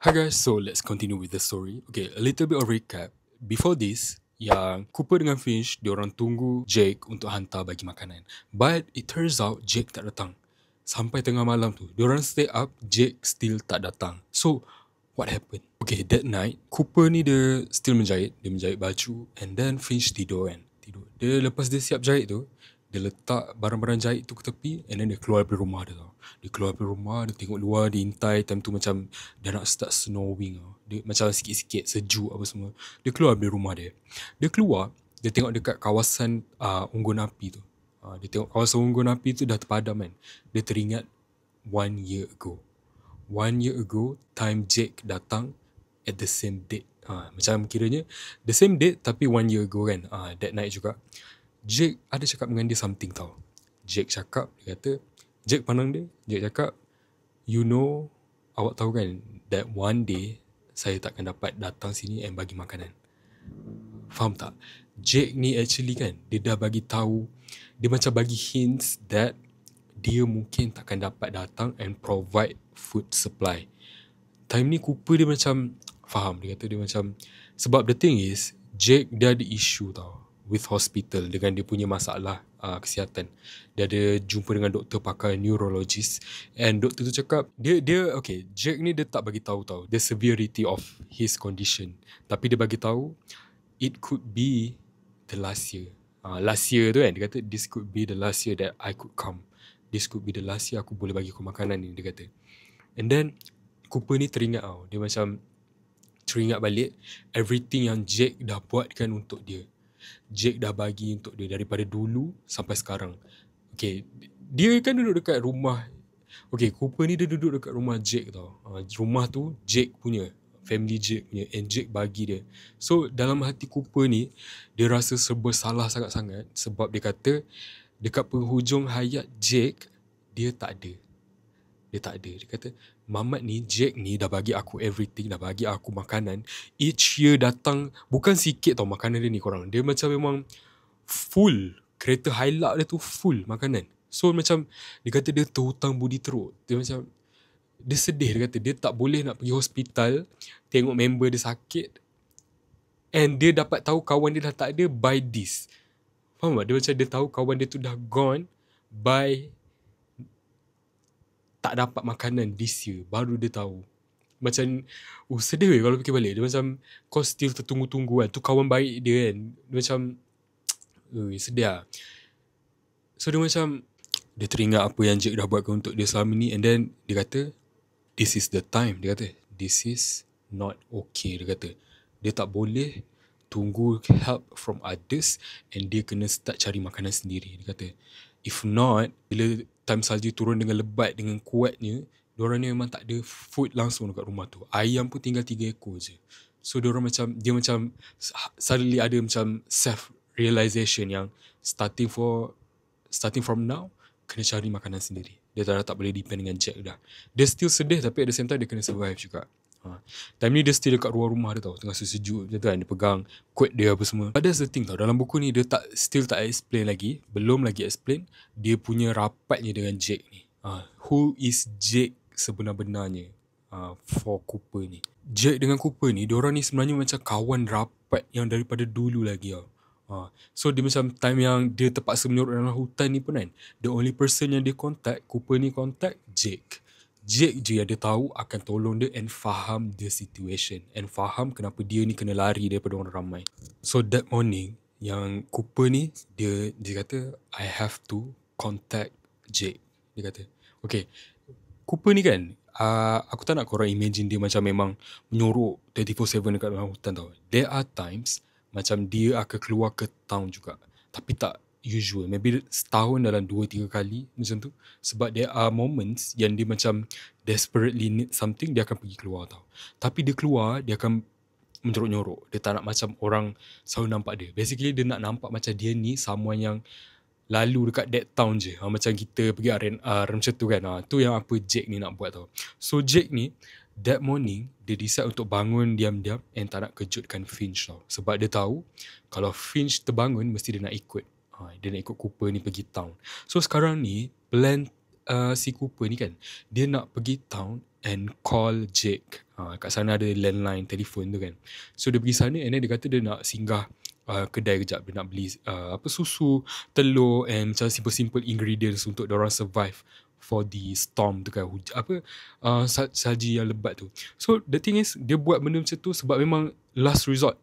Hi guys, so let's continue with the story. Okay, a little bit of recap. Before this, yang Cooper dengan Finch, diorang tunggu Jake untuk hantar bagi makanan. But it turns out Jake tak datang. Sampai tengah malam tu, diorang stay up, Jake still tak datang. So, what happened? Okay, that night, Cooper ni dia still menjahit. Dia menjahit baju and then Finch tidur kan. Tidur. Dia lepas dia siap jahit tu, dia letak barang-barang jahit tu ke tepi and then dia keluar dari rumah dia tau. Dia keluar dari rumah, dia tengok luar, dia intai. Time tu macam dah nak start snowing tau. Dia macam sikit-sikit sejuk apa semua. Dia keluar dari rumah dia. Dia keluar, dia tengok dekat kawasan unggun api tu. Dia tengok kawasan unggun api tu dah terpadam kan. Dia teringat 1 year ago. 1 year ago, time Jake datang at the same date. Macam kiranya the same date tapi 1 year ago kan. That night juga. Jake ada cakap dengan dia something tau. Jake cakap, dia kata, Jake pandang dia, Jake cakap, you know, awak tahu kan, that one day, saya takkan dapat datang sini and bagi makanan. Faham tak? Jake ni actually kan, dia dah bagi tahu, dia macam bagi hints that dia mungkin takkan dapat datang and provide food supply. Time ni Cooper dia macam, faham, dia kata dia macam, sebab the thing is, Jake dia ada issue tau with hospital dengan dia punya masalah kesihatan. Dia ada jumpa dengan doktor pakar neurologist and doktor tu cakap dia okay, Jack ni dia tak bagi tahu tau the severity of his condition, tapi dia bagi tahu it could be the last year. Last year tu kan, dia kata this could be the last year that I could come. This could be the last year aku boleh bagi kau makanan ni, dia kata. And then Cooper ni teringat tau, dia macam teringat balik everything yang Jake dah buatkan untuk dia. Jake dah bagi untuk dia daripada dulu sampai sekarang. Okay, dia kan duduk dekat rumah. Okay, Cooper ni dia duduk dekat rumah Jake tau. Rumah tu Jake punya, family Jake punya, and Jake bagi dia. So dalam hati Cooper ni, dia rasa serba salah sangat-sangat sebab dia kata dekat penghujung hayat Jake, dia tak ada. Dia tak ada. Dia kata, Mamat ni, Jake ni dah bagi aku everything, dah bagi aku makanan. Each year datang, bukan sikit tau makanan dia ni korang. Dia macam memang full. Kereta Hilux dia tu full makanan. So macam, dia kata dia terhutang budi teruk. Dia macam, dia sedih. Dia kata dia tak boleh nak pergi hospital, tengok member dia sakit. And dia dapat tahu kawan dia dah tak ada by this. Faham tak? Dia macam dia tahu kawan dia tu dah gone by tak dapat makanan this year. Baru dia tahu. Macam sedih weh kalau fikir balik. Dia macam kau still tertunggu-tunggu kan. Tu kawan baik dia kan. Dia macam sedih lah. So dia macam, dia teringat apa yang Jake dah buatkan untuk dia selama ni. And then dia kata, this is the time. Dia kata, this is not okay. Dia kata, dia tak boleh tunggu help from others and dia kena start cari makanan sendiri. Dia kata, if not, bila time salji turun dengan lebat, dengan kuatnya, diorang ni memang tak ada food langsung dekat rumah tu. Ayam pun tinggal 3 ekor je. So diorang macam, dia macam suddenly ada macam self-realization yang starting from now, kena cari makanan sendiri. Dia tak boleh depend dengan Jack dah. Dia still sedih tapi at the same time dia kena survive juga. Time ni dia still dekat luar rumah dia tau, tengah sejuk macam tu kan, dia pegang quote dia apa semua. But that's the thing tau, dalam buku ni dia still tak explain lagi, belum lagi explain dia punya rapatnya dengan Jake ni. Who is Jake sebenar-benarnya for Cooper ni. Jake dengan Cooper ni, diorang ni sebenarnya macam kawan rapat yang daripada dulu lagi tau. So dia macam time yang dia terpaksa menyorok dalam hutan ni pun kan, the only person yang dia contact, Cooper ni contact Jake. Jake je yang dia tahu akan tolong dia and faham the situation and faham kenapa dia ni kena lari daripada orang ramai. So that morning yang Cooper ni dia kata I have to contact Jake. Dia kata okay, Cooper ni kan aku tak nak korang imagine dia macam memang menyorok 24/7 dekat dalam hutan tau. There are times macam dia akan keluar ke town juga, tapi tak usual. Maybe setahun dalam 2-3 kali macam tu. Sebab there are moments yang dia macam desperately need something, dia akan pergi keluar tau. Tapi dia keluar, dia akan menyorok-nyorok. Dia tak nak macam orang selalu nampak dia. Basically dia nak nampak macam dia ni someone yang lalu dekat that town je. Macam kita pergi R&R macam tu kan. Tu yang apa Jake ni nak buat tau. So Jake ni that morning dia decide untuk bangun diam-diam and tak nak kejutkan Finch tau. Sebab dia tahu kalau Finch terbangun mesti dia nak ikut. Dia nak ikut Cooper ni pergi town. So sekarang ni plan si Cooper ni kan, dia nak pergi town and call Jake. Kat sana ada landline telefon tu kan. So dia pergi sana and then dia kata dia nak singgah kedai kejap. Dia nak beli susu, telur and macam simple-simple ingredients untuk diorang survive for the storm tu kan. Salji yang lebat tu. So the thing is, dia buat benda macam tu sebab memang last resort.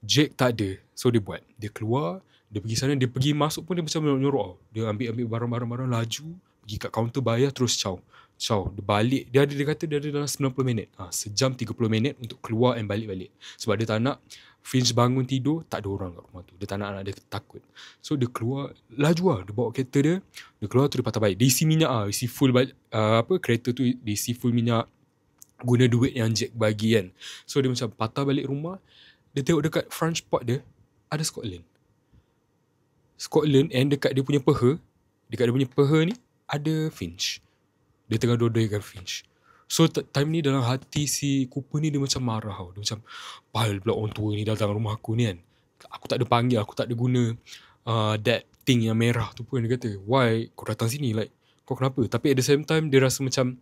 Jake tak ada. So dia buat. Dia keluar, dia pergi sana, dia pergi masuk pun dia macam nyorok. Dia ambil barang-barang laju, pergi kat kaunter bayar terus ciao. Dia balik. Dia kata dia ada dalam 90 minit. Sejam 30 minit untuk keluar and balik-balik. Sebab dia tak nak Finch bangun tidur, tak ada orang kat rumah tu. Dia tak nak anak dia takut. So dia keluar, laju lah. Dia bawa kereta dia. Dia keluar tu dia patah balik. Dia isi minyak lah. Isi full balik. Kereta tu dia isi full minyak. Guna duit yang Jack bagi kan. So dia macam patah balik rumah. Dia tengok dekat front spot dia, ada Scotland and dekat dia punya peha. Dekat dia punya peha ni, ada Finch. Dia tengah dodaikan Finch. So time ni dalam hati si Cooper ni dia macam marah tau. Dia macam, pahal pula orang tua ni datang rumah aku ni kan. Aku tak ada panggil, aku tak ada guna that thing yang merah tu pun. Dia kata, why kau datang sini, like kau kenapa? Tapi at the same time dia rasa macam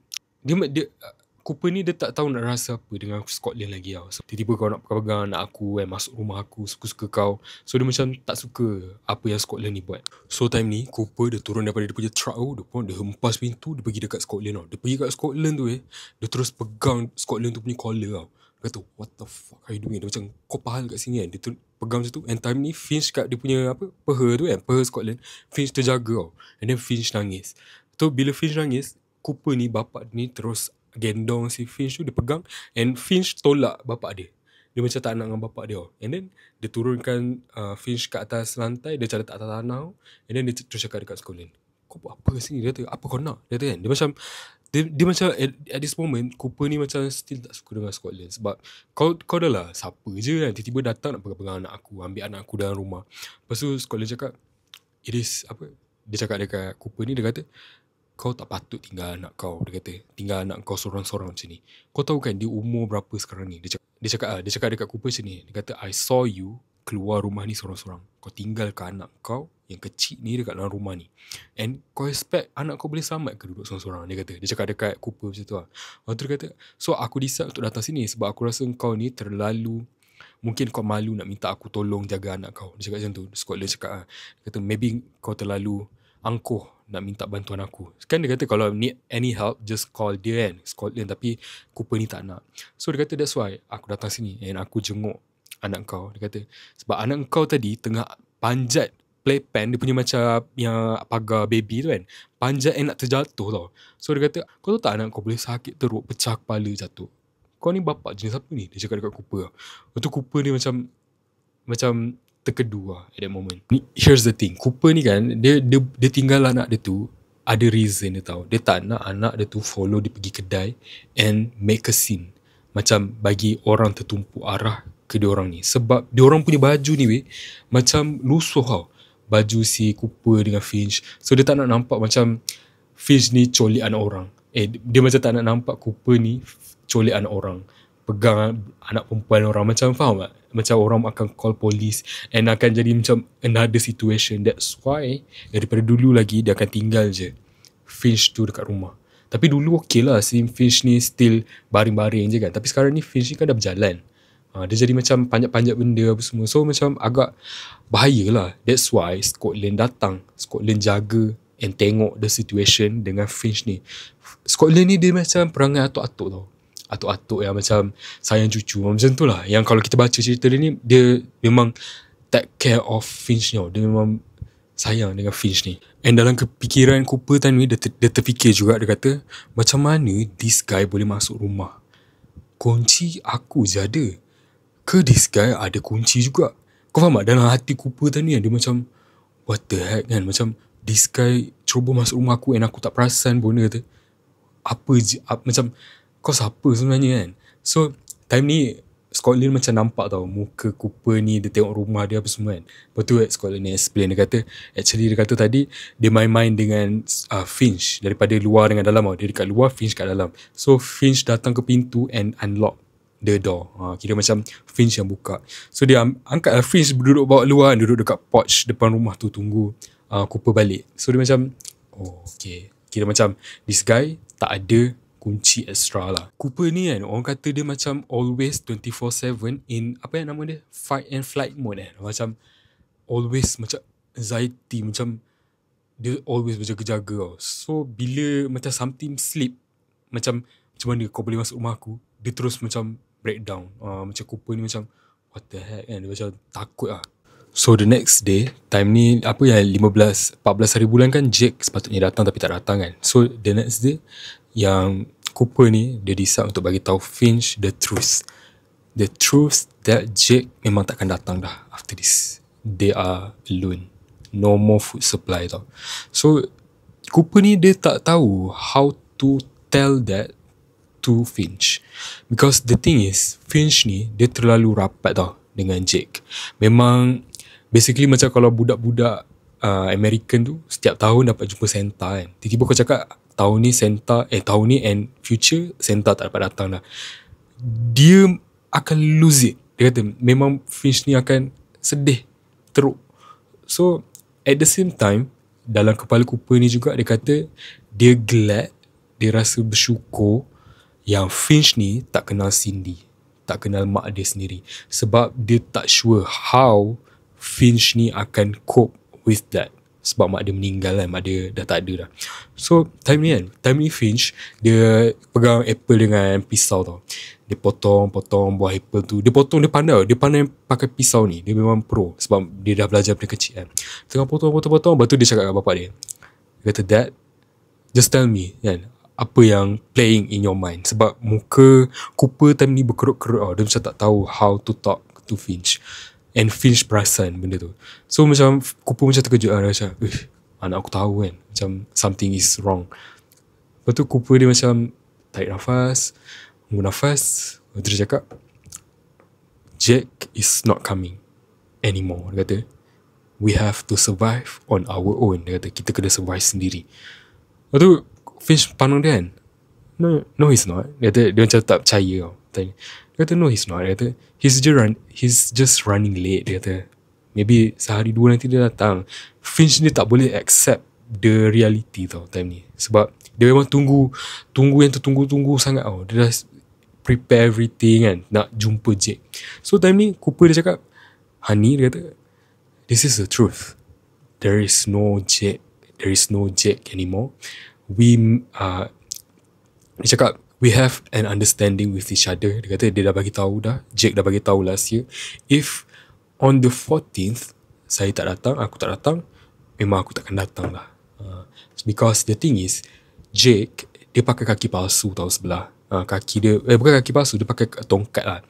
Cooper ni dia tak tahu nak rasa apa dengan Scotland lagi tau. So, tiba-tiba kau nak pegang anak aku masuk rumah aku, suka-suka kau. So dia macam tak suka apa yang Scotland ni buat. So time ni Cooper dia turun daripada dia punya truck tu. Dia hempas pintu, dia pergi dekat Scotland tau. Dia pergi kat Scotland tu dia terus pegang Scotland tu punya collar tau. Dia kata, what the fuck are you doing? Dia macam, kau pahal kat sini kan. Dia pegang macam tu. And time ni Finch kat dia punya peha tu kan, peha Scotland. Finch terjaga tau. And then Finch nangis. So bila Finch nangis, Cooper ni bapak ni terus gendong si Finch tu, dia pegang, and Finch tolak bapak dia. Dia macam tak nak dengan bapak dia. And then dia turunkan Finch kat atas lantai, dia macam letak atas tanah, and then dia terus cakap dekat Scotland, kau buat apa sini? Dia kata, apa kau nak? Dia kata kan, dia macam dia macam at this moment Cooper ni macam still tak suka dengan Scotland. Sebab kau dah lah siapa je kan, tiba-tiba datang nak pegang anak aku, ambil anak aku dalam rumah. Lepas tu Scotland cakap, dia cakap dekat Cooper ni, dia kata, kau tak patut tinggal anak kau. Dia kata, tinggal anak kau sorang-sorang macam ni. Kau tahu kan dia umur berapa sekarang ni? Dia cakap dekat Cooper macam ni. Dia kata, I saw you keluar rumah ni sorang-sorang. Kau tinggalkan anak kau yang kecil ni dekat dalam rumah ni. And kau expect anak kau boleh selamat ke duduk sorang-sorang? Dia cakap dekat Cooper macam tu lah. Lepas tu dia kata, so aku decide untuk datang sini sebab aku rasa kau ni terlalu, mungkin kau malu nak minta aku tolong jaga anak kau. Dia cakap macam tu. Scotland cakap lah. Dia kata, maybe kau terlalu angkuh nak minta bantuan aku. Kan dia kata kalau need any help, just call dia kan, Scotland. Tapi Cooper ni tak nak. So dia kata, that's why aku datang sini and aku jenguk anak kau. Dia kata, sebab anak kau tadi tengah panjat playpen, dia punya macam yang pagar baby tu kan, panjat and nak terjatuh tau. So dia kata, kau tahu tak anak kau boleh sakit teruk, pecah kepala, jatuh. Kau ni bapak jenis apa ni? Dia cakap dekat Cooper. Lepas tu Cooper ni macam terkedu lah at that moment. Here's the thing, Cooper ni kan, dia tinggal anak dia tu, ada reason dia tahu. Dia tak nak anak dia tu follow dia pergi kedai and make a scene, macam bagi orang tertumpuk arah ke dia orang ni. Sebab dia orang punya baju ni macam lusuh tau, baju si Cooper dengan Finch. So dia tak nak nampak macam Finch ni colik anak orang. Dia macam tak nak nampak Cooper ni colik anak orang, pegang anak perempuan orang. Macam faham tak? Macam orang akan call police and akan jadi macam another situation. That's why daripada dulu lagi dia akan tinggal je Finch tu dekat rumah. Tapi dulu okey lah, si Finch ni still baring-baring je kan. Tapi sekarang ni Finch ni kan dah berjalan. Dia jadi macam panjat-panjat benda apa semua. So macam agak bahaya lah. That's why Scotland datang. Scotland jaga and tengok the situation dengan Finch ni. Scotland ni dia macam perangai atuk-atuk tau. Atuk-atuk yang macam sayang cucu, macam tu lah. Yang kalau kita baca cerita dia ni, dia memang take care of Finch ni. Dia memang sayang dengan Finch ni. And dalam kepikiran Cooper tadi ni, dia terfikir juga. Dia kata, macam mana this guy boleh masuk rumah? Kunci aku je ada, ke this guy ada kunci juga? Kau faham tak? Dalam hati Cooper tadi ni, dia macam, what the heck kan? Macam this guy cuba masuk rumah aku and aku tak perasan pun. Dia kata, macam kau siapa sebenarnya kan? So time ni Scotland macam nampak tau muka Cooper ni, dia tengok rumah dia apa semua kan. Lepas tu Scotland ni explain, dia kata tadi dia main-main dengan Finch daripada luar dengan dalam tau. Dia dekat luar, Finch kat dalam. So Finch datang ke pintu and unlock the door. Kira macam Finch yang buka. So dia angkat Finch duduk bawah luar, duduk dekat porch depan rumah tu tunggu Cooper balik. So dia macam, oh okay, kira macam this guy tak ada kunci extra lah. Cooper ni kan, orang kata dia macam always 24/7 in apa yang nama dia, fight and flight mode macam always macam anxiety, macam dia always berjaga-jaga tau. So bila macam something slip, macam mana kau boleh masuk rumah aku, dia terus macam breakdown. Macam Cooper ni macam what the heck kan, dia macam takut lah. So the next day, time ni apa yang 14 hari bulan kan, Jake sepatutnya datang tapi tak datang kan. So the next day, yang Cooper ni dia decide untuk bagi tahu Finch the truth that Jake memang takkan datang dah after this. They are alone, no more food supply tau. So Cooper ni dia tak tahu how to tell that to Finch, because the thing is Finch ni dia terlalu rapat tau dengan Jake. Memang basically macam kalau budak-budak American tu setiap tahun dapat jumpa Santa kan. Tiba-tiba kau cakap tahun ni and future Santa tak dapat datang dah, dia akan lose it. Dia kata memang Finch ni akan sedih teruk. So at the same time, dalam kepala Cooper ni juga dia kata dia glad, dia rasa bersyukur yang Finch ni tak kenal Cindy, tak kenal mak dia sendiri, sebab dia tak sure how Finch ni akan cope with that. Sebab mak dia meninggal kan, mak dia dah tak ada dah. So time ni Finch dia pegang apple dengan pisau tau. Dia potong buah apple tu. Dia potong, dia pandai pakai pisau ni. Dia memang pro sebab dia dah belajar dari kecil kan. Tengah potong. Lepas tu dia cakap kat bapak dia. Dia kata, "Dad, just tell me kan, apa yang playing in your mind." Sebab muka Cooper time ni berkerut-kerut tau. Dia macam tak tahu how to talk to Finch. And Finch perasan benda tu. So macam Cooper macam terkejut lah. Dia macam, anak aku tahu kan, macam something is wrong. Lepas tu Cooper dia macam tarik nafas, hembus nafas. Lepas tu dia cakap, "Jack is not coming anymore." Dia kata, "We have to survive on our own." Dia kata, kita kena survive sendiri. Lepas tu Finch pandang dia kan, No he's not. Dia kata, dia macam tak percaya tau. Dia kata, "No he's not." Dia kata, he's just running late." Dia kata, maybe sehari dua nanti dia datang. Finch ni tak boleh accept the reality tau time ni. Sebab dia memang tunggu yang tertunggu-tunggu sangat tau. Dia dah prepare everything kan, nak jumpa Jake. So time ni Cooper dia cakap, "Honey," dia kata, "this is the truth. There is no Jake anymore. Dia cakap, we have an understanding with each other." Dia kata dia dah bagi tahu dah, Jake dah bagi tahu last year, if on the 14th saya tak datang, aku tak datang, memang aku takkan datang lah. Because the thing is, Jake dia pakai kaki palsu tau sebelah. Kaki dia bukan kaki palsu, dia pakai tongkat lah.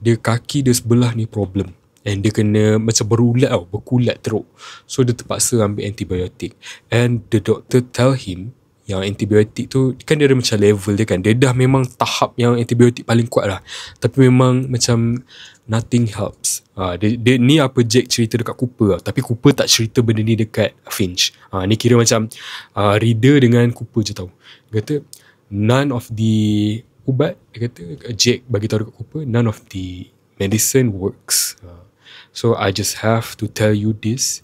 Dia kaki dia sebelah ni problem, and dia kena macam berkulat teruk. So dia terpaksa ambil antibiotik, and the doctor tell him yang antibiotik tu kan dia ada macam level dia kan. Dia dah memang tahap yang antibiotik paling kuat lah, tapi memang macam nothing helps. Dia ni apa Jake cerita dekat Cooper lah. Tapi Cooper tak cerita benda ni dekat Finch. Ni kira macam reader dengan Cooper je tau. Dia kata none of the ubat, dia kata Jake bagi tahu dekat Cooper, none of the medicine works. So I just have to tell you this.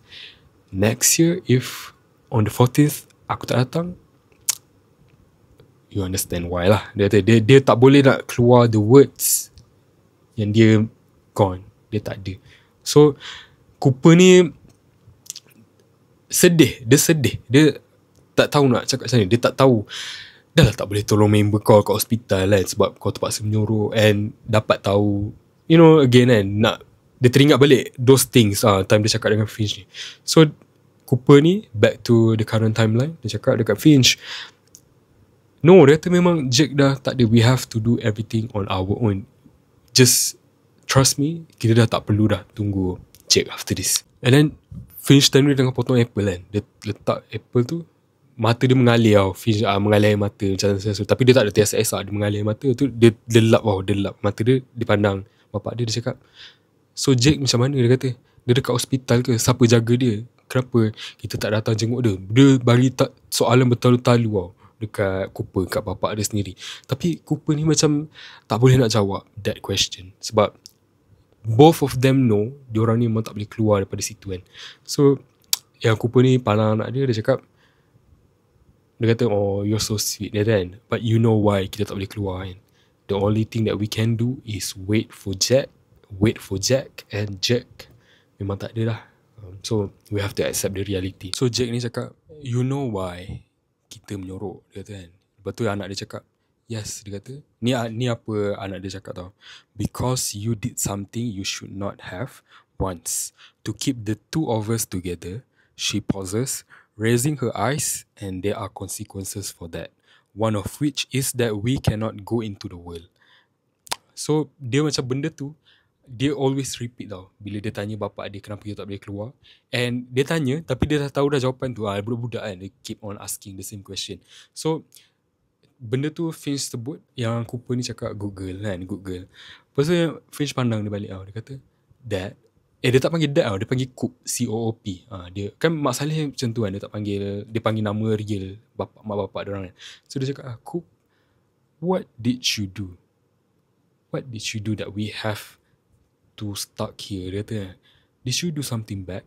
Next year if on the 14th aku tak datang, you understand why lah. Dia kata dia tak boleh nak keluar the words yang dia gone. Dia tak ada. So Cooper ni sedih. Dia tak tahu nak cakap macam ni. Dia tak tahu, dah lah tak boleh tolong member kau kat hospital kan, sebab kau terpaksa menyuruh. And dapat tahu, again kan, nak dia teringat balik those things time dia cakap dengan Finch ni. So Cooper ni back to the current timeline. Dia cakap dekat Finch, no, dia kata memang Jake dah tak ada. We have to do everything on our own. Just trust me, kita dah tak perlu dah tunggu Jake after this. And then Finch time ni tengah potong apple kan. Dia letak apple tu, mata dia mengalir tau. Finch mengalir air mata macam sesuatu. Tapi dia tak ada tiasa-esa, dia mengalir air mata tu. Dia lap mata dia. Dia pandang bapak dia. Dia cakap, "So Jake macam mana?" Dia kata, "Dia dekat hospital ke? Siapa jaga dia? Kenapa kita tak datang jenguk dia?" Dia bagi soalan bertalu-talu tau dekat Cooper, kat bapak dia sendiri. Tapi Cooper ni macam tak boleh nak jawab that question, sebab both of them know diorang ni memang tak boleh keluar daripada situ kan. So yang Cooper ni pandang anak dia, dia cakap, Dia kata, oh you're so sweet dia kan, but you know why kita tak boleh keluar kan. The only thing that we can do is wait for Jack, and Jack memang tak ada lah. So we have to accept the reality. So Jack ni cakap, you know why kita menyorok, dia kata kan. Lepas tu anak dia cakap, yes, dia kata. Ni apa anak dia cakap tau. Because you did something you should not have once. To keep the two of us together, she pauses, raising her eyes, and there are consequences for that. One of which is that we cannot go into the world. So dia macam benda tu, dia always repeat tau. Bila dia tanya bapak dia kenapa dia tak boleh keluar. And dia tanya, tapi dia dah tahu dah jawapan tu. Budak-budak kan, dia keep on asking the same question. So benda tu Finch sebut, yang Cooper ni cakap good girl kan, good girl. Lepas tu Finch pandang dia balik tau. Dia kata, Dad. Dia tak panggil Dad tau, dia panggil Coop, C-O-O-P. Dia kan Mak Saleh macam tu kan, dia panggil nama real mak bapak dia orang kan. So dia cakap, Coop, what did you do? What did you do that we have to stuck here? Dia kata, did you do something bad?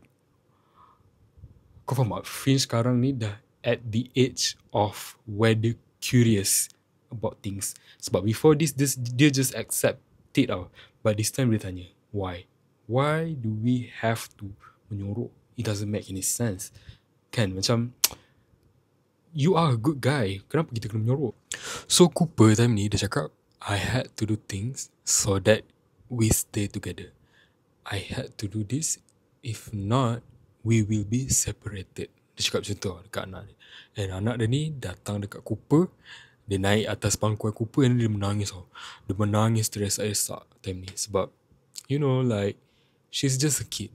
Kau faham tak? Finch sekarang ni dah at the age of where they curious about things. Sebab before this dia just accept it tau. But this time dia tanya, why? Why do we have to menyorok? It doesn't make any sense. Kan, macam, you are a good guy, kenapa kita kena menyorok? So Cooper time ni dia cakap, I had to do things so that we stay together. I had to do this, if not, we will be separated. Dia cakap macam tu dekat anak dia. And anak dia ni datang dekat Cooper, dia naik atas pangkuan Cooper and dia menangis tau. Dia menangis teresak-esak time ni. Sebab, you know, like, she's just a kid.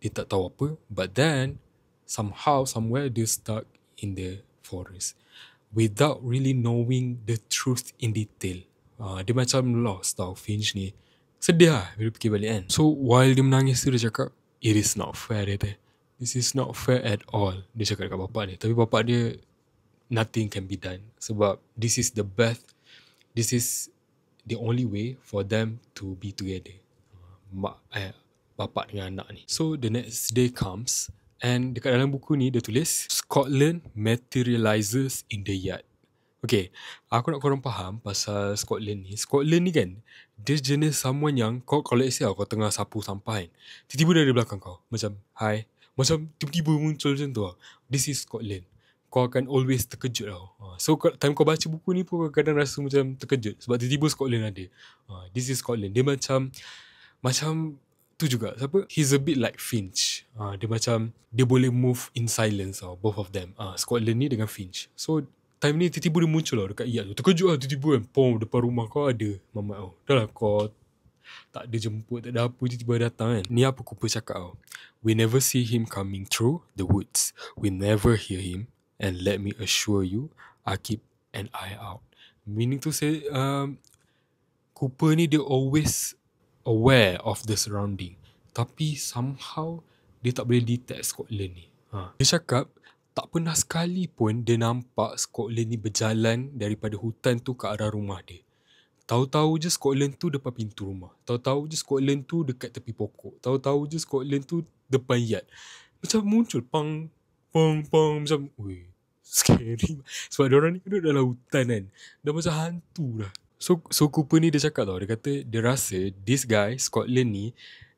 Dia tak tahu apa. But then, somehow, somewhere, dia stuck in the forest. Without really knowing the truth in detail. Dia macam lost tau, Finch ni. Sedih lah bila fikir balik kan. So while dia menangis tu, dia cakap, it is not fair, dia kata. This is not fair at all. Dia cakap dekat bapak dia. Tapi bapak dia, nothing can be done. Sebab this is the best, this is the only way for them to be together. Bapak dengan anak ni. So the next day comes, and dekat dalam buku ni dia tulis, Scotland materializes in the yard. Okay, aku nak korang faham pasal Scotland ni. Scotland ni kan, dia jenis someone yang kalau let's say kau tengah sapu sampah kan, tiba-tiba dia ada belakang kau. Macam, hi. Macam tiba-tiba muncul macam tu lah. This is Scotland. Kau akan always terkejut tau. So time kau baca buku ni pun kau kadang rasa macam terkejut. Sebab tiba-tiba Scotland ada. This is Scotland. Dia macam tu juga. Siapa? He's a bit like Finch. Dia macam, dia boleh move in silence tau. Both of them. Scotland ni dengan Finch. So time ni tiba-tiba dia muncul lah dekat iat tu. Terkejut lah tiba-tiba kan. Pom, depan rumah kau ada mamat tau. Dah lah kau tak ada jemput, tak ada apa, tiba-tiba datang kan. Ni apa Cooper cakap tau. We never see him coming through the woods. We never hear him. And let me assure you, I keep an eye out. Meaning to say, Cooper ni dia always aware of the surrounding. Tapi somehow, dia tak boleh detect Scotland ni. Dia cakap, tak pernah sekali pun dia nampak Scotland ni berjalan daripada hutan tu ke arah rumah dia. Tahu-tahu je Scotland tu depan pintu rumah. Tahu-tahu je Scotland tu dekat tepi pokok. Tahu-tahu je Scotland tu depan yard. Macam muncul pang, macam, weh, scary. Sebab diorang ni duduk dalam hutan kan. Dah macam hantu dah. So Cooper ni dia cakap tau. Dia kata dia rasa this guy, Scotland ni,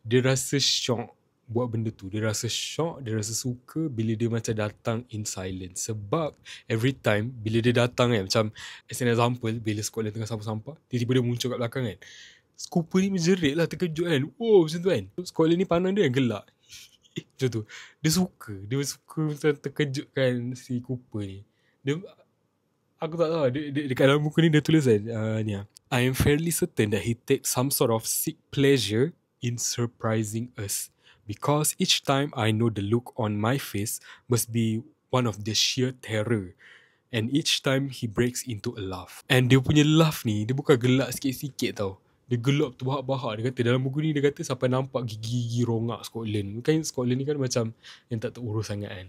dia rasa shock buat benda tu. Dia rasa shock, dia rasa suka bila dia macam datang in silence. Sebab every time bila dia datang kan, macam as an example, bila Scotland tengah sampah-sampah, tiba-tiba dia muncul kat belakang kan, Cooper ni menjerit lah, terkejut kan. Oh, macam tu kan. Scotland ni pandang dia kan gelak. Macam tu. Dia suka macam terkejutkan si Cooper ni. Aku tak tahu. Dekat dalam buku ni dia tulis kan, ni lah, I am fairly certain that he takes some sort of sick pleasure in surprising us. Because each time I know the look on my face must be one of the sheer terror. And each time he breaks into a laugh. And dia punya laugh ni, dia bukan gelak sikit-sikit tau. Dia gelak terbahak-bahak. Dia kata dalam buku ni, dia kata sampai nampak gigi-gigi rongak Scotland. Kan Scotland ni kan macam yang tak terurus sangat kan.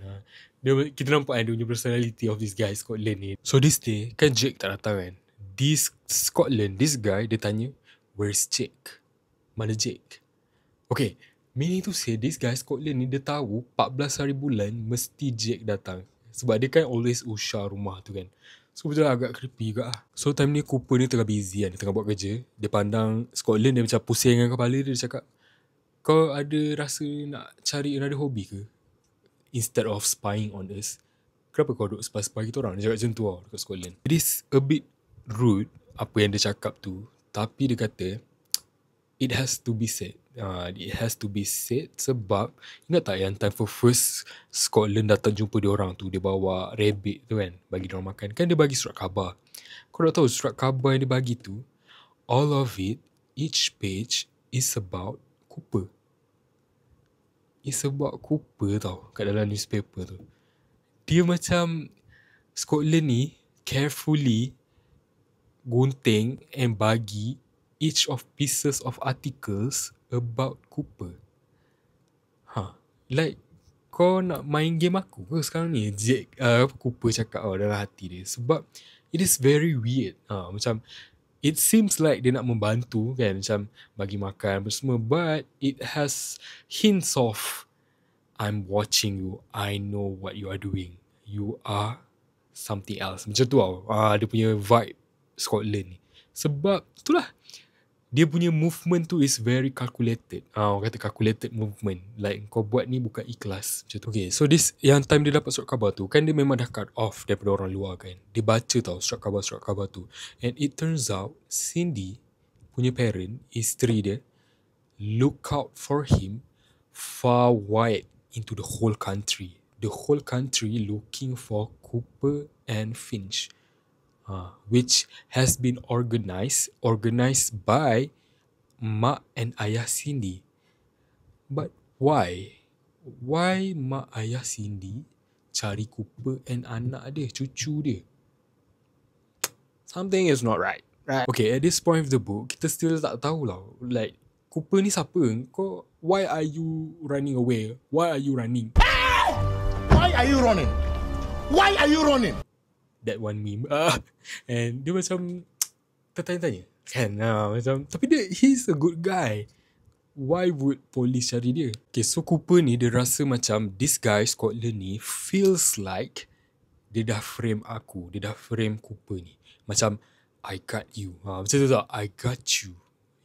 Kita nampak kan dia punya personality of this guy Scotland ni. So this day, kan Jake tak datang kan. This Scotland, this guy, dia tanya, where's Jake? Mana Jake? Okay, meaning to say, this guy Scotland ni dia tahu 14 hari bulan mesti Jake datang. Sebab dia kan always usah rumah tu kan. So betul agak creepy juga lah. So time ni Cooper ni tengah busy kan. Dia tengah buat kerja. Dia pandang Scotland, dia macam pusing dengan kepala dia. Dia cakap, kau ada rasa nak cari another hobby ke? Instead of spying on us. Kenapa kau duduk spy-spy kita orang? Dia cakap macam tu lah dekat Scotland. It is a bit rude apa yang dia cakap tu. Tapi dia kata, it has to be said. It has to be said sebab ingat tak yang time for first Scotland datang jumpa dia orang tu, dia bawa rabbit tu kan, bagi dia orang makan. Kan dia bagi surat khabar. Kau tak tahu surat khabar yang dia bagi tu, all of it, each page is about Cooper. It's about Cooper tau kat dalam newspaper tu. Dia macam Scotland ni carefully gunting and bagi each of pieces of articles about Cooper. Like kau nak main game aku ke sekarang ni? Cooper cakap dalam hati dia. Sebab it is very weird. Macam it seems like dia nak membantu kan, macam bagi makan apa semua, but it has hints of I'm watching you, I know what you are doing, you are something else. Macam tu tau. Dia punya vibe Scotland ni. Sebab itulah, dia punya movement tu is very calculated. Orang kata calculated movement. Like kau buat ni bukan ikhlas. Macam tu. Okay, so this yang time dia dapat surat khabar tu, kan dia memang dah cut off daripada orang luar kan. Dia baca tau surat khabar tu. And it turns out Cindy punya parent, isteri dia, look out for him far wide into the whole country. The whole country looking for Cooper and Finch. Which has been organized by mak and ayah Cindy. But why? Why mak ayah Cindy cari Cooper and anak dia, cucu dia? Something is not right. Okay, at this point of the book, kita still tak tahu lah. Like, Cooper ni siapa? Why are you running away? Why are you running? Why are you running? Why are you running? That one meme. And dia macam tertanya-tanya kan, macam, tapi he's a good guy. Why would police cari dia? Okay, so Cooper ni dia rasa macam this guy Scotland ni feels like dia dah frame aku, dia dah frame Cooper ni. Macam I got you. Macam tu tak? I got you.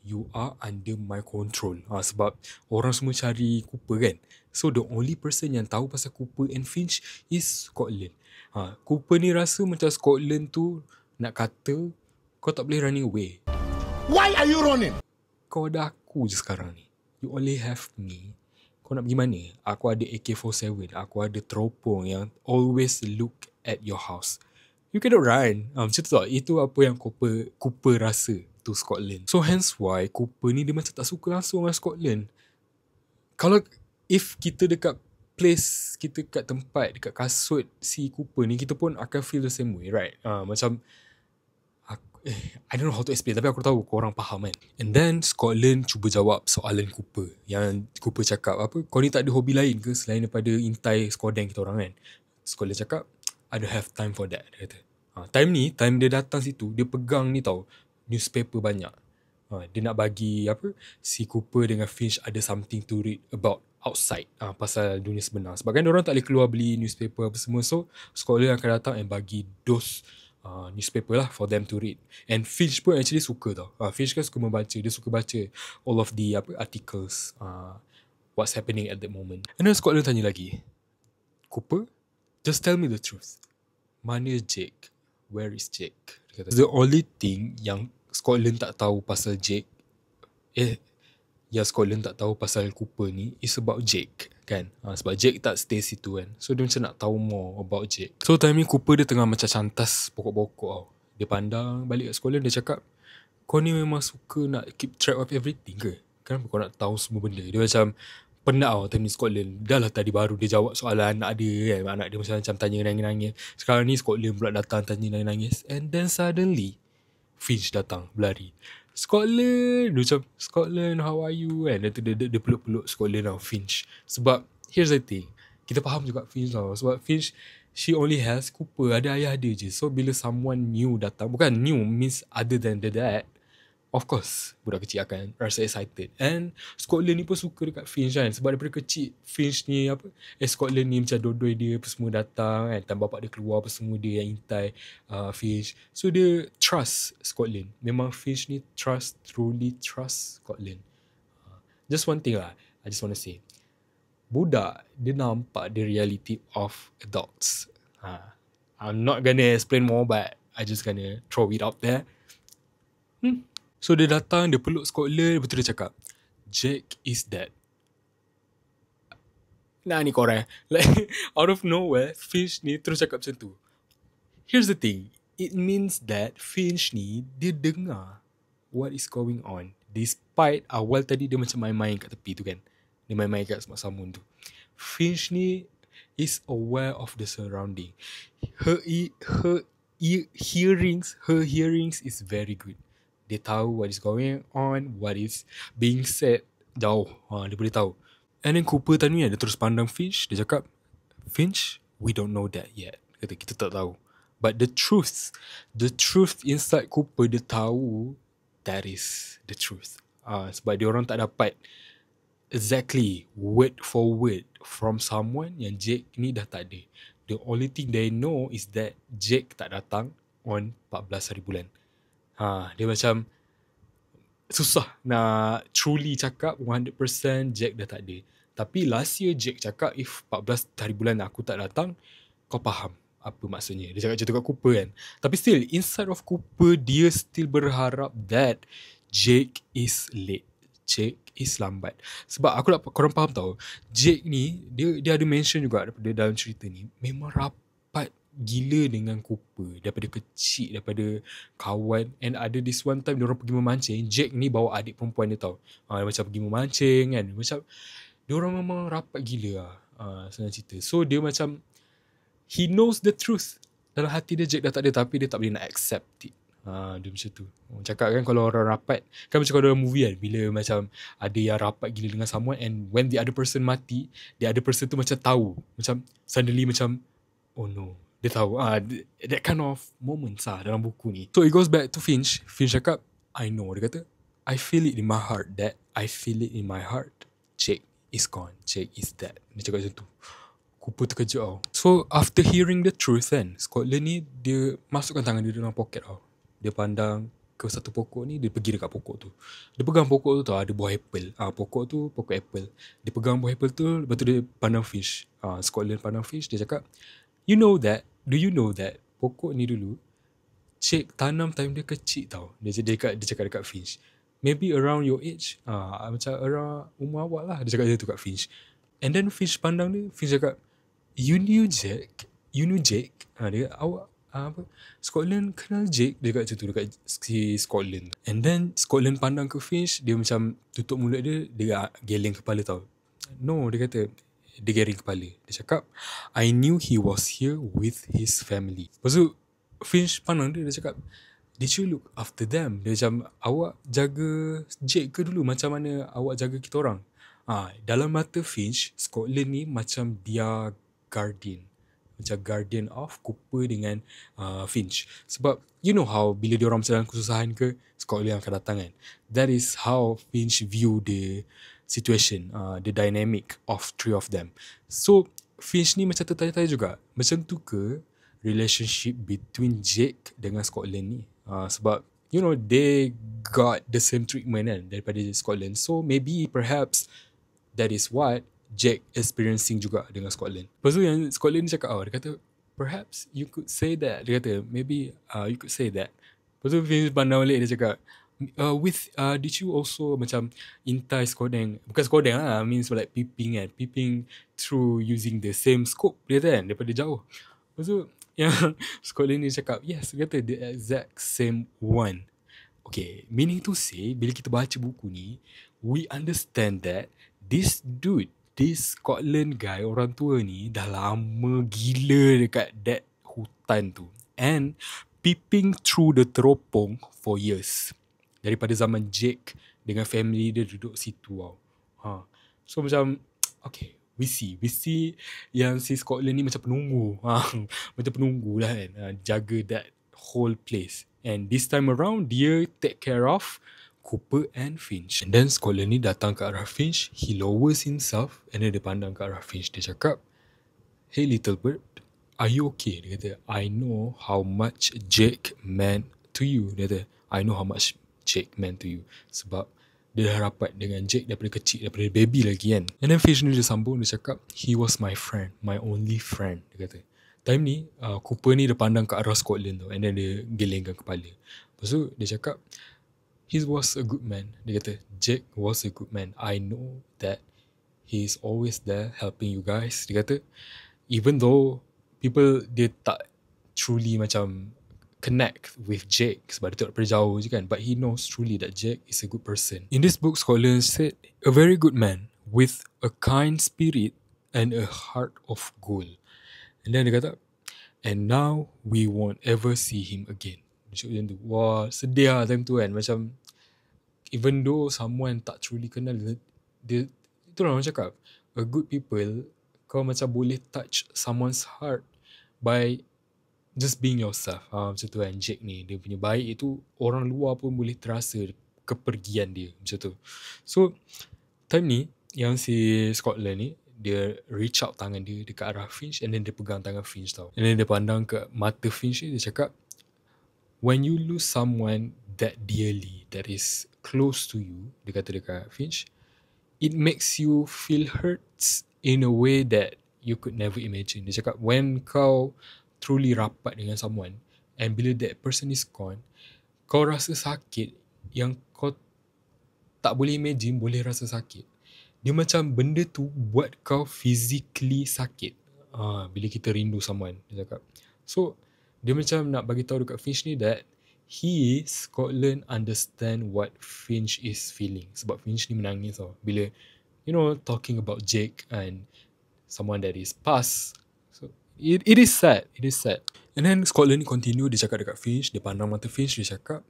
You are under my control. Sebab orang semua cari Cooper kan. So the only person yang tahu pasal Cooper and Finch is Scotland. Cooper ni rasa macam Scotland tu nak kata kau tak boleh running away. Why are you running? Kau ada aku je sekarang ni. You only have me. Kau nak pergi mana? Aku ada AK-47. Aku ada teropong yang always look at your house. You cannot run. Macam tu tak? Itu apa yang Cooper rasa to Scotland. So hence why Cooper ni dia macam tak suka langsung dengan Scotland. Kalau if kita dekat place, kita kat tempat, dekat kasut si Cooper ni, kita pun akan feel the same way, right? Macam I don't know how to explain, tapi aku tahu korang faham kan. And then Scotland cuba jawab soalan Cooper. Yang Cooper cakap apa, kau ni tak ada hobi lain ke selain daripada intai skodeng kita orang kan? Scotland cakap, I don't have time for that, dia kata. Time dia datang situ, dia pegang ni tau, newspaper banyak. Dia nak bagi apa, si Cooper dengan Finch ada something to read about outside, pasal dunia sebenar. Sebab kan diorang tak boleh keluar beli newspaper apa semua. So Scotland akan datang and bagi those newspaper lah for them to read. And Finch pun actually suka tau. Finch kan suka membaca. Dia suka baca all of the articles, what's happening at that moment. And then Scotland tanya lagi, Cooper, just tell me the truth. Mana Jake? Where is Jake? Dia kata, the only thing yang Scotland tak tahu pasal Jake, yang Scotland tak tahu pasal Cooper ni is about Jake kan. Sebab Jake tak stay situ kan. So dia macam nak tahu more about Jake. So time ni Cooper dia tengah macam cantas pokok-pokok tau. Dia pandang balik kat Scotland, dia cakap, kau ni memang suka nak keep track of everything ke? Kenapa kau nak tahu semua benda? Dia macam penat tau time ni Scotland. Dah lah tadi baru dia jawab soalan anak dia kan. Anak dia macam tanya nangis-nangis. Sekarang ni Scotland pula datang tanya nangis-nangis. And then suddenly Finch datang berlari. Scotland, dia macam, Scotland, how are you? And dia peluk-peluk Scotland tau, Finch. Sebab here's the thing, kita faham juga Finch tau. Sebab Finch, she only has Cooper, ada ayah dia je. So bila someone new datang, bukan new means other than the dad, of course budak kecil akan rasa excited. And Scotland ni pun suka dekat Finch kan, sebab daripada kecil Finch ni Scotland ni macam doi-doi dia apa semua datang kan, dan bapak dia keluar apa semua dia yang intai Finch. So dia trust Scotland. Memang Finch ni truly trust Scotland. Just one thing lah, I just want to say, budak dia nampak the reality of adults. I'm not gonna explain more, but I just gonna throw it out there. So dia datang, dia peluk Scotland, lepas tu dia cakap, Jack is dead. Nah ni korang, like out of nowhere, Finch ni terus cakap macam tu. Here's the thing, it means that Finch ni, dia dengar what is going on. Despite awal tadi dia macam main-main kat tepi tu kan, dia main-main kat samun tu. Finch ni is aware of the surrounding. Her hearings is very good. Dia tahu what is going on, what is being said jauh. Dia boleh tahu. And then Cooper tadi dia terus pandang Finch. Dia cakap, Finch, we don't know that yet. Kata, kita tak tahu. But the truth inside Cooper, dia tahu that is the truth. Sebab dia orang tak dapat exactly word for word from someone yang Jake ni dah tak ada. The only thing they know is that Jake tak datang on 14 hari bulan. Dia macam susah nak truly cakap 100% Jack dah tak ada. Tapi last year Jack cakap, if 14 hari bulan aku tak datang, kau faham apa maksudnya. Dia cakap macam tu kat Cooper kan. Tapi still, inside of Cooper, dia still berharap that Jake is late. Jake is lambat. Sebab aku nak korang faham tau, Jake ni, dia ada mention juga daripada dalam cerita ni, memang rapat gila dengan Cooper daripada kecil, daripada kawan. And ada this one time diorang pergi memancing, Jack ni bawa adik perempuan dia tau. Macam pergi memancing kan, macam diorang memang rapat gila senang cerita. So dia macam, he knows the truth. Dalam hati dia Jack dah tak ada, tapi dia tak boleh nak accept it. Dia macam tu. Cakap kan kalau orang rapat, kan macam kalau dalam movie kan, bila macam ada yang rapat gila dengan someone, and when the other person mati, the other person tu macam tahu, macam suddenly macam, oh no, dia tahu. That kind of moments dalam buku ni. So it goes back to Finch. Finch cakap, I know. Dia kata, I feel it in my heart, Dad. I feel it in my heart. Jake is gone. Jake is dead. Dia cakap macam tu. Cooper terkejut tau. So after hearing the truth kan, Scotland ni, dia masukkan tangan dia dalam poket tau. Dia pandang ke satu pokok ni, dia pergi dekat pokok tu. Dia pegang pokok tu tau, ada buah apple. Pokok tu, pokok apple. Dia pegang buah apple tu, lepas tu dia pandang Finch. Scotland pandang Finch, dia cakap, do you know that pokok ni dulu Jake tanam time dia kecil tau. Dia cakap dekat Finch, maybe around your age, macam around umur awak lah. Dia cakap dia tu kat Finch. And then Finch pandang dia, Finch cakap, you knew Jake? Dia awak Scotland kenal Jake? Dia cakap macam tu dekat si Scotland. And then Scotland pandang ke Finch, dia macam tutup mulut dia geleng kepala tau. No, dia kata, dia garing kepala. Dia cakap, I knew he was here with his family. Lepas tu Finch pandang dia cakap, did you look after them? Dia macam, awak jaga Jake ke dulu, macam mana awak jaga kita orang? Dalam mata Finch, Scotland ni macam dia guardian. Macam guardian of Cooper dengan Finch. Sebab you know how bila diorang dalam kesusahan ke, Scotland akan datang kan. That is how Finch view the situation, the dynamic of three of them. So Finch ni macam tertanya-tanya juga, macam tu ke relationship between Jake dengan Scotland ni? Sebab you know they got the same treatment kan daripada Scotland. So maybe perhaps that is what Jack experiencing juga dengan Scotland. Lepas tu yang Scotland ni cakap, dia kata, perhaps you could say that. Dia kata, maybe you could say that. Lepas tu Finch pandang balik, dia cakap, did you also macam intai Scotland? Bukan Scotland lah, means like peeping kan. Peeping through using the same scope, dia kata kan, daripada jauh. Lepas tu yang Scotland ni cakap, yes, dia kata the exact same one. Okay, meaning to say, bila kita baca buku ni, we understand that this Scotland guy, orang tua ni, dah lama gila dekat that hutan tu. And peeping through the teropong for years. Daripada zaman Jake dengan family dia duduk situ tau. So macam, okay, we see yang si Scotland ni macam penunggu. Macam penunggu lah kan, jaga that whole place. And this time around, dia take care of Cooper and Finch. And then scholar ni datang ke arah Finch. He lowers himself and then dia pandang ke arah Finch. Dia cakap, "Hey little bird, are you okay?" Dia kata, "I know how much Jake meant to you." Dia kata, "I know how much Jake meant to you." Sebab dia dah rapat dengan Jake daripada kecil, daripada baby lagi kan. And then Finch ni dia sambung, dia cakap, "He was my friend, my only friend." Dia kata. Time ni, Cooper ni dia pandang ke arah Scotland tau. And then dia gelengkan kepala. Lepas tu dia cakap, "He was a good man." Dia kata, "Jake was a good man. I know that he's always there helping you guys." Dia kata, even though people dia tak truly macam connect with Jake sebab dia tengok daripada jauh je kan, but he knows truly that Jake is a good person. In this book, Scotland said, "A very good man with a kind spirit and a heart of gold." And then dia kata, "And now we won't ever see him again." Macam tu. Wah, sedih lah time tu kan. Macam even though someone tak truly kenal dia, itulah orang cakap, a good people, kau macam boleh touch someone's heart by just being yourself. Macam tu kan. Jake ni, dia punya baik itu orang luar pun boleh terasa kepergian dia. Macam tu. So time ni yang si Scotland ni, dia reach out tangan dia dekat arah Finch and then dia pegang tangan Finch tau. And then dia pandang ke mata Finch ni, dia cakap, "When you lose someone that dearly, that is close to you," dia kata dekat Finch, "it makes you feel hurts in a way that you could never imagine." Dia cakap, when kau truly rapat dengan someone and bila that person is gone, kau rasa sakit yang kau tak boleh imagine boleh rasa sakit. Dia macam benda tu buat kau physically sakit. Bila kita rindu someone, dia cakap. So, dia macam nak bagi tahu dekat Finch ni that he, Scotland, understand what Finch is feeling. Sebab Finch ni menangis tau. Bila, talking about Jake and someone that is past. So, it is sad. It is sad. And then Scotland ni continue, dia cakap dekat Finch, dia pandang mata Finch, dia cakap,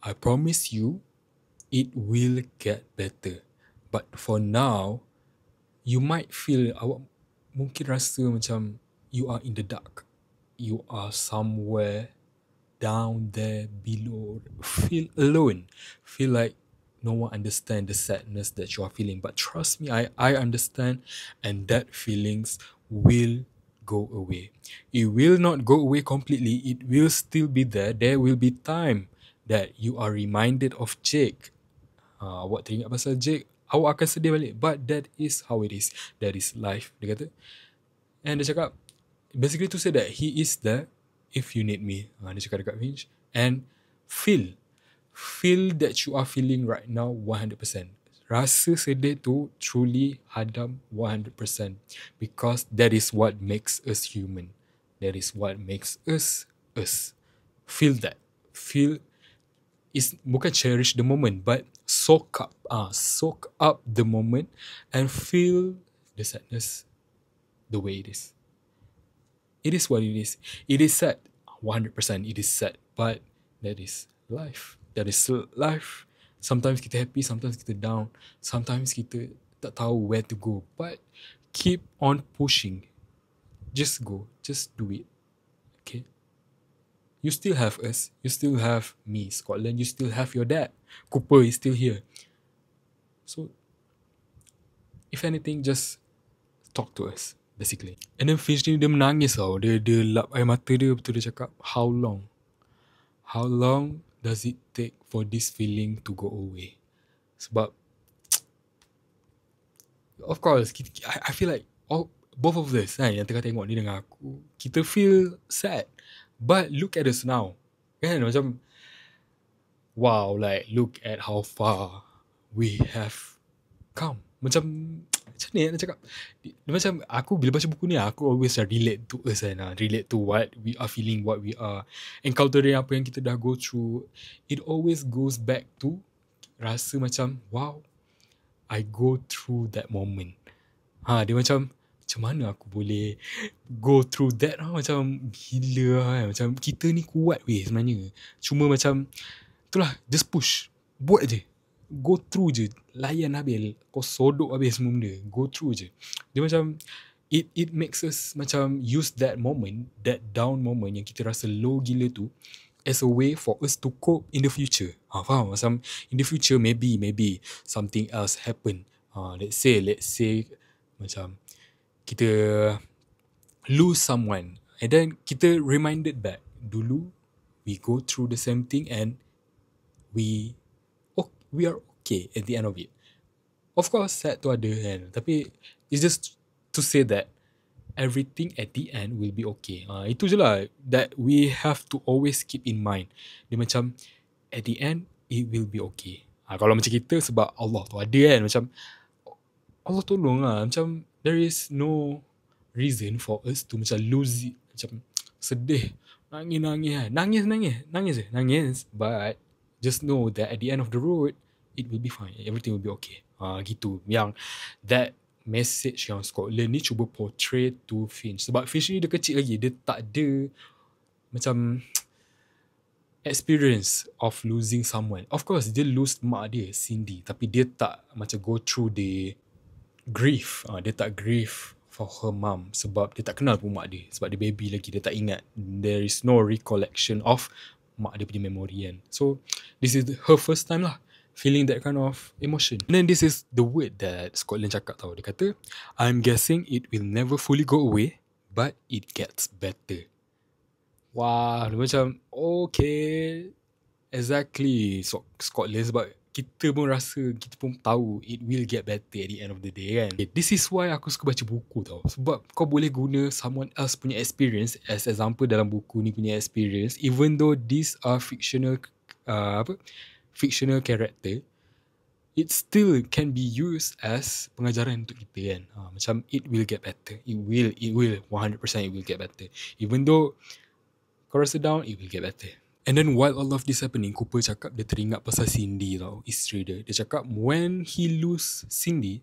"I promise you, it will get better. But for now, you might feel, awak mungkin rasa macam you are in the dark. You are somewhere down there below. Feel alone. Feel like no one understand the sadness that you are feeling. But trust me, I understand, and that feelings will go away. It will not go away completely. It will still be there. There will be time that you are reminded of Jake. Awak teringat pasal Jake, awak akan sedih balik. But that is how it is. That is life." Dia kata. And dia cakap, basically to say that he is there if you need me. Dia cakap dekat Finch. And feel that you are feeling right now 100%. Rasa sedih tu truly hadam 100%. Because that is what makes us human. That is what makes us us. Feel that. Feel is bukan cherish the moment, but soak up the moment and feel the sadness the way it is. It is what it is. It is sad. 100% it is sad. But that is life. That is life. Sometimes kita happy, sometimes kita down. Sometimes kita tak tahu where to go. But keep on pushing. Just go. Just do it. Okay? You still have us. You still have me, Scotland. You still have your dad. Cooper is still here. So, if anything, just talk to us, basically. And then Finch ni dia menangis tau. Dia lap air mata dia, betul dia cakap, how long? How long does it take for this feeling to go away? Sebab, of course, I feel like both of us kan, yang tengah tengok ni dengan aku, kita feel sad. But look at us now. Kan, macam, wow, like, look at how far we have come. Macam ni nak cakap. Macam aku bila baca buku ni, aku always relate to us kan. Relate to what we are feeling, what we are encountering, apa yang kita dah go through. It always goes back to rasa macam, wow, I go through that moment. Dia macam mana aku boleh go through that? Macam gila kan. Macam kita ni kuat weh sebenarnya. Cuma macam itulah, just push. Buat je. Go through je. Layan habis. Kau sodok habis semua benda. Go through je. Dia macam it makes us macam use that moment, that down moment yang kita rasa low gila tu, as a way for us to cope in the future. Faham? Macam in the future maybe something else happen. Let's say macam kita lose someone and then kita reminded back dulu we go through the same thing and we are okay at the end of it. Of course sad tu ada kan, tapi it's just to say that everything at the end will be okay. Itu je lah that we have to always keep in mind. Dia macam at the end it will be okay. Kalau macam kita sebab Allah tu ada kan, macam Allah tolong lah, macam there is no reason for us to macam lose it, macam sedih, nangis, but just know that at the end of the road it will be fine, everything will be okay. Gitu yang that message yang Scotland ni cuba portray to Finch. Sebab Finch ni dia kecil lagi, dia tak ada macam experience of losing someone. Of course dia lose mak dia Cindy, tapi dia tak macam go through the grief. Dia tak grief for her mum sebab dia tak kenal pun mak dia, sebab dia baby lagi, dia tak ingat. There is no recollection of mak dia punya memory kan. So this is her first time lah feeling that kind of emotion. And then this is the word that Scotland cakap tau. Dia kata, I'm guessing it will never fully go away, but it gets better. Wah, dia macam okay, exactly. So, Scotland sebab kita pun rasa, kita pun tahu it will get better at the end of the day kan. This is why aku suka baca buku tau. Sebab kau boleh guna someone else punya experience as example dalam buku ni punya experience, even though these are fictional fictional character, it still can be used as pengajaran untuk kita kan. Macam it will get better. It will 100% it will get better. Even though kau rasa down, it will get better. And then while all of this happening, Cooper cakap dia teringat pasal Cindy tau, isteri dia. Dia cakap when he lose Cindy,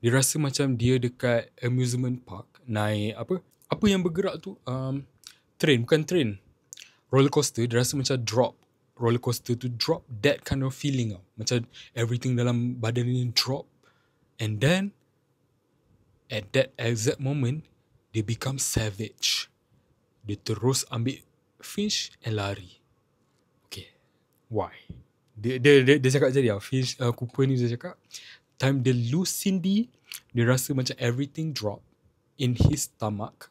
dia rasa macam dia dekat amusement park, naik apa yang bergerak tu, bukan train, roller coaster. Dia rasa macam roller coaster to drop, that kind of feeling tau. Macam everything dalam badan ni drop, and then at that exact moment dia become savage. Dia terus ambil Finch and lari. Okay, why? Dia cakap jadi Finch, Cooper ni dia cakap time dia lose Cindy, dia rasa macam everything drop in his stomach,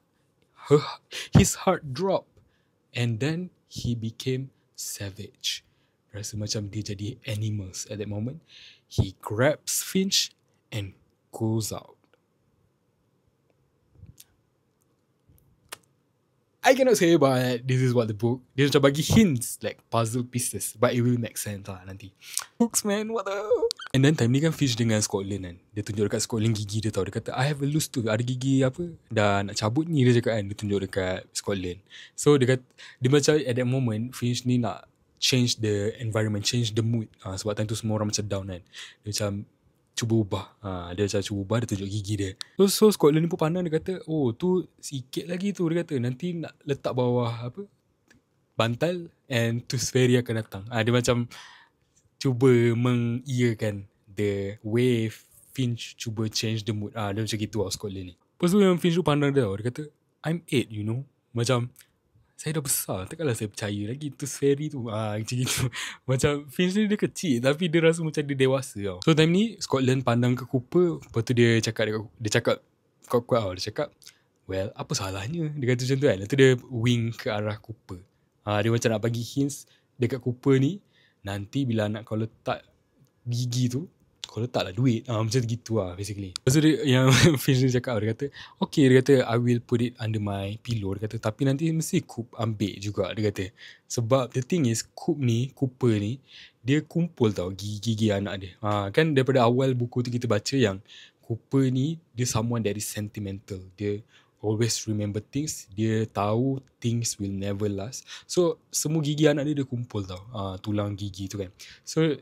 his heart drop, and then he became savage. Rasa macam dia jadi animals at that moment. He grabs Finch and goes out. I cannot say, but this is what the book, dia macam bagi hints like puzzle pieces, but it will make sense lah nanti. Books man, what the. And then time ni kan Finch dengan Scotland kan, dia tunjuk dekat Scotland gigi dia tau. Dia kata I have a loose tooth, ada gigi dah nak cabut ni, dia cakap kan. Dia tunjuk dekat Scotland. So dia kata, dia macam at that moment Finch ni nak change the environment, change the mood. Sebab time tu semua orang macam down kan. Dia macam cuba ubah. Dia macam cuba ubah, dia tunjuk gigi dia. So Scotland ni pun pandang, dia kata oh tu sikit lagi tu, dia kata nanti nak letak bawah bantal and tooth fairy akan datang. Dia macam cuba mengiyakan the way Finch cuba change the mood. Dia macam gitu Scotland ni. Lepas tu yang Finch tu pandang dia tau. Dia kata I'm 8, you know. Macam saya dah besar, takkanlah saya percaya lagi tooth fairy tu. Macam gitu. Macam Finch ni dia kecil, tapi dia rasa macam dia dewasa tau. So time ni Scotland pandang ke Cooper. Lepas tu dia cakap kuat-kuat tau. Dia cakap well, apa salahnya? Dia kata macam tu kan. Lepas tu dia wing ke arah Cooper. Dia macam nak bagi hints dekat Cooper ni, nanti bila anak kau letak gigi tu, kau letaklah duit. Macam gitu lah basically. Lepas tu dia, yang Finch ni cakap, dia kata okay, dia kata I will put it under my pillow. Dia kata tapi nanti mesti Coop ambil juga, dia kata. Sebab the thing is Cooper ni dia kumpul tau gigi-gigi anak dia. Kan daripada awal buku tu kita baca yang Cooper ni dia someone that is sentimental. Dia always remember things. Dia tahu things will never last. So semua gigi anak dia kumpul tau. Tulang gigi tu kan. So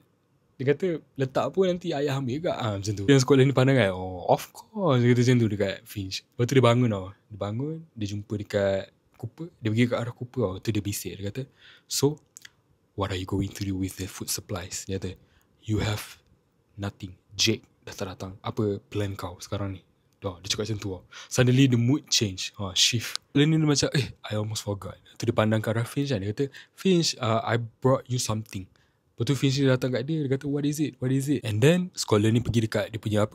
dia kata letak apa nanti ayah ambil juga. Macam tu. Yang sekolah ni pandang kan, oh of course, dia kata macam tu dekat Finch. Lepas tu dia bangun tau. Dia bangun, dia jumpa dekat Cooper. Dia pergi ke arah Cooper tau. Tu dia bisik. Dia kata, so what are you going to do with the food supplies? Dia kata, you have nothing. Jake dah tak datang. Apa plan kau sekarang ni? Dah, dia cakap macam tu lah. Suddenly the mood change, shift. Lepas ni dia macam, I almost forgot. Tu dia pandang ke arah Finch kan. Dia kata, Finch, I brought you something. Lepas tu Finch ni datang kat dia kata, what is it? And then scholar ni pergi dekat dia punya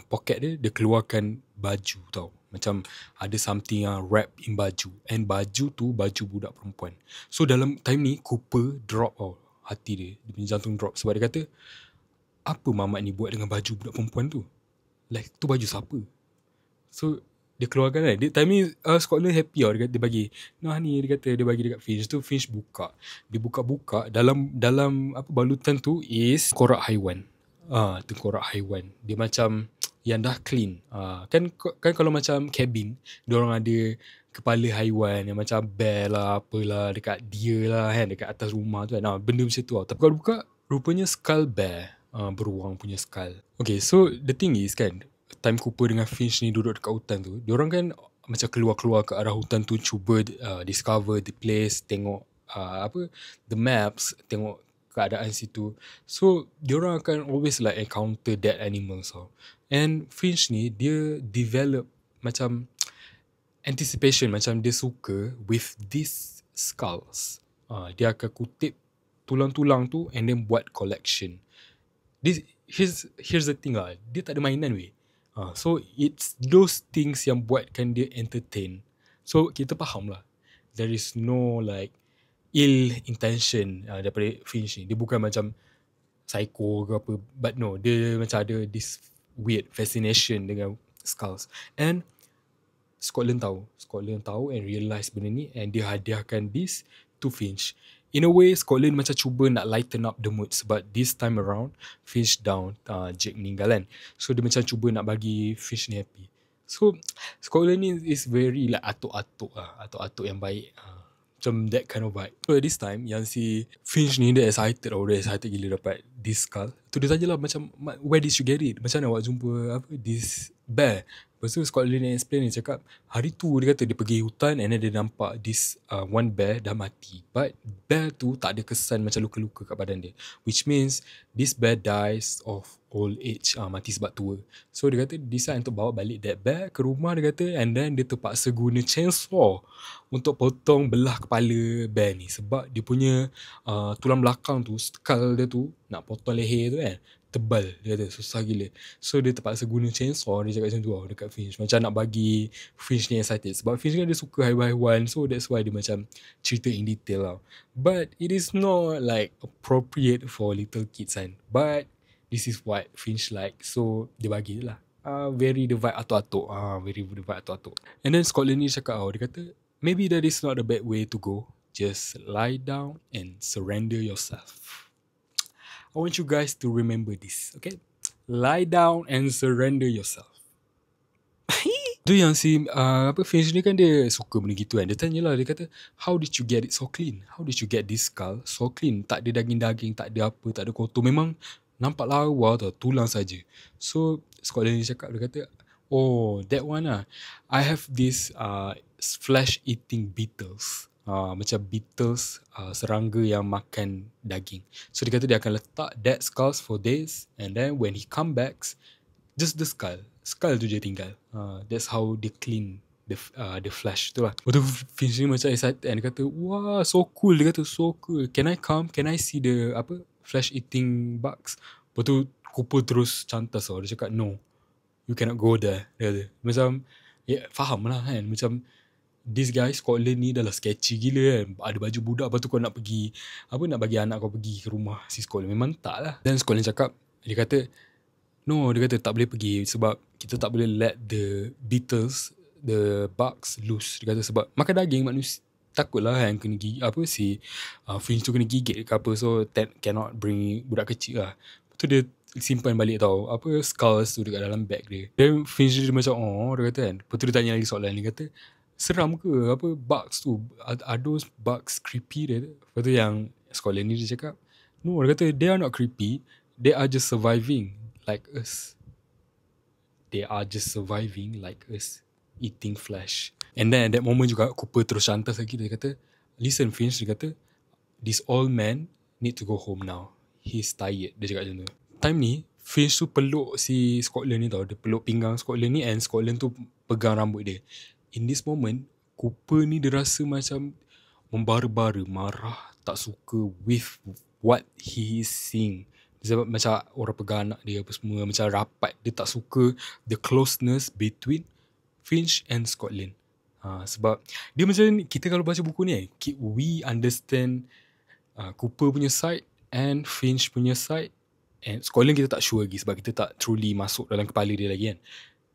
pocket dia keluarkan baju tau. Macam ada something yang wrap in baju. And baju tu baju budak perempuan. So dalam time ni Cooper drop tau hati dia. Dia punya jantung drop. Sebab dia kata, apa mamat ni buat dengan baju budak perempuan tu? Like, tu baju siapa? So dia keluarkan kan. Time ni Scotland happy tau. Dia bagi ni dia kata dia bagi dekat Finch. Tu Finch buka. Dia buka-buka. Dalam balutan tu is korak haiwan. Tu korak haiwan. Dia macam yang dah clean. Kan kalau macam cabin, diorang ada kepala haiwan yang macam bear lah, apalah, dekat deer lah kan, dekat atas rumah tu kan. Benda macam tu tau. Tapi kalau buka, rupanya skull bear. Beruang punya skull. Okay, so the thing is kan, time Cooper dengan Finch ni duduk dekat hutan tu, diorang kan macam keluar-keluar ke arah hutan tu, cuba discover the place, tengok the maps, tengok keadaan situ. So diorang akan always like encounter dead animals tau. And Finch ni dia develop macam anticipation, macam dia suka with these skulls. Dia akan kutip tulang-tulang tu and then buat collection. Here's the thing lah, dia tak ada mainan weh. So it's those things yang buatkan dia entertain. So kita faham lah, there is no like ill intention daripada Finch ni. Dia bukan macam psycho ke apa, but no, dia macam ada this weird fascination dengan skulls. And Scotland tahu and realise benda ni, and dia hadiahkan this to Finch. In a way, Scotland macam cuba nak lighten up the mood, sebab this time around Finch down, Jake meninggal kan. So dia macam cuba nak bagi Finch ni happy. So Scotland ni is very like atuk-atuk yang baik. Macam that kind of vibe. So at this time, yang si Finch ni dia excited gila dapat this skull. Tu dia tanya lah macam, where did you get it? Macam mana awak jumpa this bear? Lepas tu Scotland ni explain, dia cakap hari tu dia kata dia pergi hutan and then dia nampak this one bear dah mati. But bear tu tak ada kesan macam luka-luka kat badan dia, which means this bear dies of old age, mati sebab tua. So dia kata decide untuk bawa balik that bear ke rumah dia kata, and then dia terpaksa guna chainsaw untuk potong belah kepala bear ni, sebab dia punya tulang belakang tu, skull dia tu, nak potong leher tu kan, tebal, dia kata susah gila. So dia terpaksa guna chainsaw. Dia cakap macam tu dekat Finch, macam nak bagi Finch ni excited, sebab Finch kan dia suka haiwan-haiwan. So that's why dia macam cerita in detail lah. But it is not like appropriate for little kids kan, but this is what Finch like, so dia bagi lah. Very the vibe atuk-atuk. Very the vibe atuk-atuk. And then Scotland ni cakap, dia kata maybe that is not the bad way to go. Just lie down and surrender yourself. I want you guys to remember this, okay? Lie down and surrender yourself. Tu yang si Finch ni kan dia suka benda gitu kan. Dia tanyalah, dia kata, how did you get it so clean? How did you get this skull so clean? Tak ada daging-daging, tak ada apa, tak ada kotor. Memang nampak lawa tau, tulang saja. So Scotland ni cakap, dia kata, oh, that one lah. I have this flesh-eating beetles. Macam beetles, serangga yang makan daging. So dia kata dia akan letak that skulls for days, and then when he come back, just the skull tu je tinggal. That's how they clean the flesh tu lah. Lepas tu Finch ni macam excited, and dia kata, wah, so cool. Dia kata so cool, can I come, can I see the flesh eating bugs? Lepas tu Cooper terus cantas dia cakap, no, you cannot go there. Dia kata macam, faham lah kan, macam this guy Scotland ni dah lah sketchy gila kan. Ada baju budak, lepas tu kau nak pergi nak bagi anak kau pergi ke rumah si Scotland. Memang tak lah. Dan Scotland cakap, dia kata no, dia kata tak boleh pergi, sebab kita tak boleh let the beetles, the bugs loose. Dia kata sebab makan daging manusia, takutlah kan kena gigit, si Finch tu kena gigit ke apa. So cannot bring budak kecil lah. Lepas tu dia simpan balik tau skulls tu dekat dalam bag dia. Then Finch dia macam dia kata kan. Lepas tu dia tanya lagi soalan, dia kata seram ke bugs tu, are those bugs creepy? Dia lepas tu yang Scotland ni dia cakap, no, dia kata they are not creepy, they are just surviving like us. They are just surviving like us, eating flesh. And then at that moment juga Cooper terus cantas lagi. Dia kata, listen Finch, dia kata this old man need to go home now, he's tired. Dia cakap macam tu. Time ni Finch tu peluk si Scotland ni tau. Dia peluk pinggang Scotland ni, and Scotland tu pegang rambut dia. In this moment, Cooper ni dia rasa macam membara-bara, marah, tak suka with what he is seeing. Sebab macam orang pegang anak dia apa semua, macam rapat. Dia tak suka the closeness between Finch and Scotland. Sebab dia macam ni, kita kalau baca buku ni, we understand Cooper punya side and Finch punya side, and Scotland kita tak sure lagi sebab kita tak truly masuk dalam kepala dia lagi kan.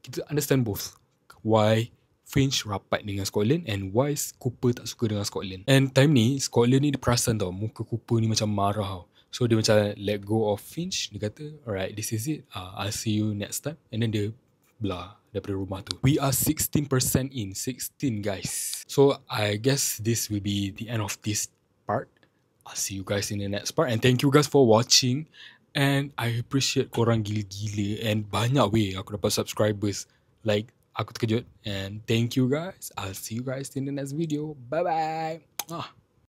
Kita understand both. Why Finch rapat dengan Scotland and why Cooper tak suka dengan Scotland. And time ni Scotland ni dia perasan tau, muka Cooper ni macam marah tau. So dia macam let go of Finch. Dia kata, alright, this is it, I'll see you next time. And then dia belah daripada rumah tu. We are 16% in. 16 guys. So I guess this will be the end of this part. I'll see you guys in the next part. And thank you guys for watching. And I appreciate korang gila-gila. And banyak weh aku dapat subscribers. Like, aku terkejut. And thank you guys. I'll see you guys in the next video. Bye-bye.